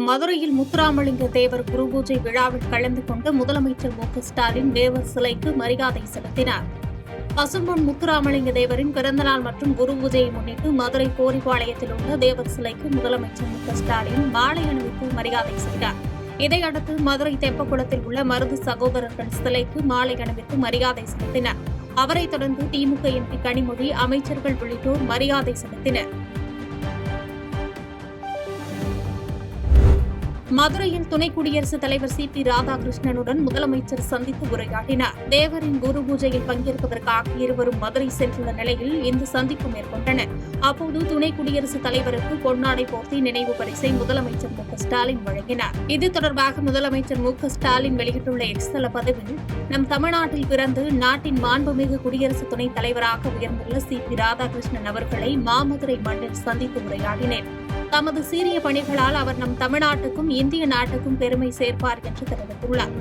மதுரையில் முத்துராமலிங்க தேவர் குருபூஜை விழாவில் கலந்து கொண்டு முதலமைச்சர் மு.க.ஸ்டாலின் தேவர் சிலைக்கு மரியாதை செலுத்தினார். பசும்பொன் முத்துராமலிங்க தேவரின் பிறந்தநாள் மற்றும் குருபூஜையை முன்னிட்டு மதுரை கோரிப்பாளையத்தில் உள்ள தேவர் சிலைக்கு முதலமைச்சர் மு.க.ஸ்டாலின் மாலை அணிவித்து மரியாதை செய்தார். இதையடுத்து மதுரை தெப்பக்குளத்தில் உள்ள மருது சகோதரர்கள் சிலைக்கு மாலை அணிவித்து மரியாதை செலுத்தினர். அவரைத் தொடர்ந்து திமுக எம்பி கனிமொழி, அமைச்சர்கள் உள்ளிட்டோர் மரியாதை செலுத்தினர். மதுரையில் துணை குடியரசுத் தலைவர் சி.பி. ராதாகிருஷ்ணனுடன் முதலமைச்சர் சந்தித்து உரையாடினார். தேவரின் குரு பூஜையில் பங்கேற்பதற்காக இருவரும் மதுரை சென்றுள்ள நிலையில் இந்த சந்திப்பு மேற்கொண்டனர். அப்போது துணை குடியரசுத் தலைவருக்கு பொன்னாடை போர்த்தி நினைவு பரிசை முதலமைச்சர் மு.க.ஸ்டாலின் வழங்கினார். இது தொடர்பாக முதலமைச்சர் மு.க.ஸ்டாலின் வெளியிட்டுள்ள எக்ஸ் தள பதிவில், நம் தமிழ்நாட்டில் பிறந்து நாட்டின் மாண்புமிகு குடியரசு துணைத் தலைவராக உயர்ந்துள்ள சி.பி. ராதாகிருஷ்ணன் அவர்களை மாமதுரை மண்ணில் சந்தித்து உரையாடினேன். தமது சீரிய பணிகளால் அவர் நம் தமிழ்நாட்டுக்கும் இந்திய நாட்டுக்கும் பெருமை சேர்ப்பார் என்று தெரிவித்துள்ளார்.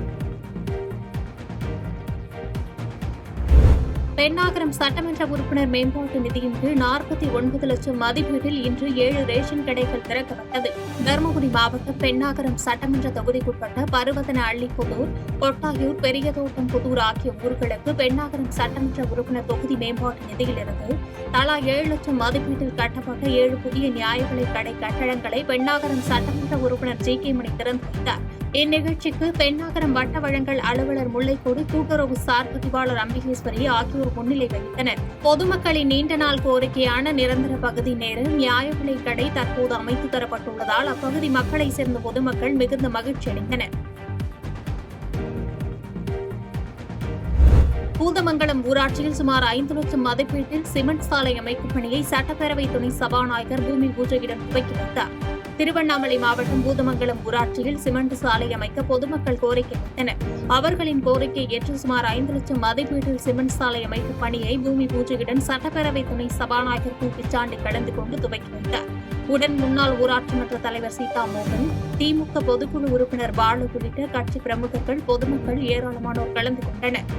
பென்னாகரம் சட்டமன்ற உறுப்பினர் மேம்பாட்டு நிதியின் கீழ் 49 லட்சம் மதிப்பீட்டில் இன்று 7 ரேஷன் கடைகள் திறக்கப்பட்டது. தருமபுரி மாவட்டம் பென்னாகரம் சட்டமன்ற தொகுதிக்குட்பட்ட பருவதன அள்ளிப்புதூர், கொட்டாயூர், பெரியதோட்டம் புதூர் ஆகிய ஊர்களுக்கு பென்னாகரம் சட்டமன்ற உறுப்பினர் தொகுதி மேம்பாட்டு நிதியிலிருந்து தலா 7 லட்சம் மதிப்பீட்டில் கட்டப்பட்ட 7 புதிய நியாய விலைக் கடை கட்டடங்களை பென்னாகரம் சட்டமன்ற உறுப்பினர் ஜி.கே. மணி திறந்து வைத்தார். இந்நிகழ்ச்சிக்கு பென்னாகரம் வட்ட வழங்கல் அலுவலர் முல்லைக்கோடு, கூட்டுறவு சார் பதிவாளர் அம்பிகேஸ்வரி ஆகியோர் முன்னிலை வகித்தனர். பொதுமக்களின் நீண்ட நாள் கோரிக்கையான நிரந்தர பகுதி நேர நியாய விலைக் கடை தற்போது அமைத்து தரப்பட்டுள்ளதால் அப்பகுதி மக்களை சேர்ந்த பொதுமக்கள் மிகுந்த மகிழ்ச்சி அடைந்தனர். பூதமங்கலம் ஊராட்சியில் சுமார் 5 லட்சம் மதிப்பீட்டில் சிமெண்ட் சாலை அமைக்கும் பணியை சட்டப்பேரவை துணை சபாநாயகர் பூமி பூஜையிடம் துவக்கி வைத்தார். திருவண்ணாமலை மாவட்டம் பூதமங்கலம் ஊராட்சியில் சிமெண்ட் சாலை அமைக்க பொதுமக்கள் கோரிக்கை வைத்தனர். அவர்களின் கோரிக்கையை ஏற்று சுமார் 5 லட்சம் மதிப்பீட்டில் சிமெண்ட் சாலை அமைக்கும் பணியை பூமி பூஜையுடன் சட்டப்பேரவை துணை சபாநாயகர் கு. பிச்சாண்டி கலந்து கொண்டு துவக்கி வைத்தார். உடன் முன்னாள் ஊராட்சி மன்ற தலைவர் சீதா மோகன், திமுக பொதுக்குழு உறுப்பினர் பாலு உள்ளிட்ட கட்சி பிரமுகர்கள், பொதுமக்கள் ஏராளமானோர் கலந்து கொண்டனர்.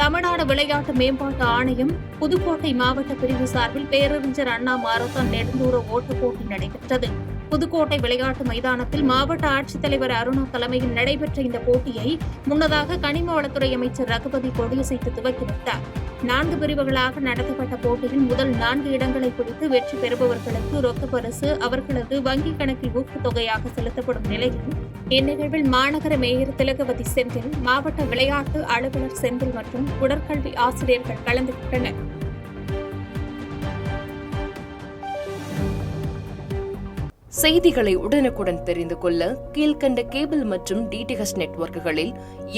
தமிழ்நாடு விளையாட்டு மேம்பாட்டு ஆணையம் புதுக்கோட்டை மாவட்ட பிரிவு சார்பில் பேரறிஞர் அண்ணா மாரத்தான் நெடுந்தூர ஓட்டப் போட்டி நடைபெற்றது. புதுக்கோட்டை விளையாட்டு மைதானத்தில் மாவட்ட ஆட்சித்தலைவர் அருணா தலைமையில் நடைபெற்ற இந்த போட்டியை முன்னதாக கனிம வளத்துறை அமைச்சர் ரகுபதி கொடியசைத்து துவக்கி வைத்தார். 4 பிரிவுகளாக நடத்தப்பட்ட போட்டியில் முதல் 4 இடங்களை பிடித்து வெற்றி பெறுபவர்களுக்கு ரொக்க பரிசு அவர்களது வங்கிக் கணக்கில் ஊக்கத்தொகையாக செலுத்தப்படும் நிலையில் இந்நிகழ்வில் மாநகர மேயர் திலகவதி செந்தில், மாவட்ட விளையாட்டு அலுவலர் செந்தில் மற்றும் உடற்கல்வி ஆசிரியர்கள் கலந்து கொண்டனர். செய்திகளை உடனுக்குடன் தெரிந்து கொள்ள கீழ்கண்ட கேபிள் மற்றும் டிடிஎச் நெட்வொர்க்குகளில்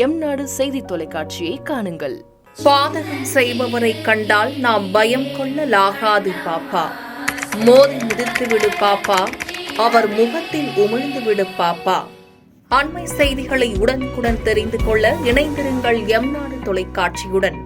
எம்நாடு செய்தி தொலைக்காட்சியை காணுங்கள். பாதகம் செய்பவரை கண்டால் நாம் பயம் கொள்ளலாகாது பாப்பா. மோதி மிதித்துவிடு பாப்பா, அவர் முகத்தில் உமிழ்ந்துவிடு பாப்பா. அண்மை செய்திகளை உடனுக்குடன் தெரிந்து கொள்ள இணைந்திருங்கள் எம்நாடு தொலைக்காட்சியுடன்.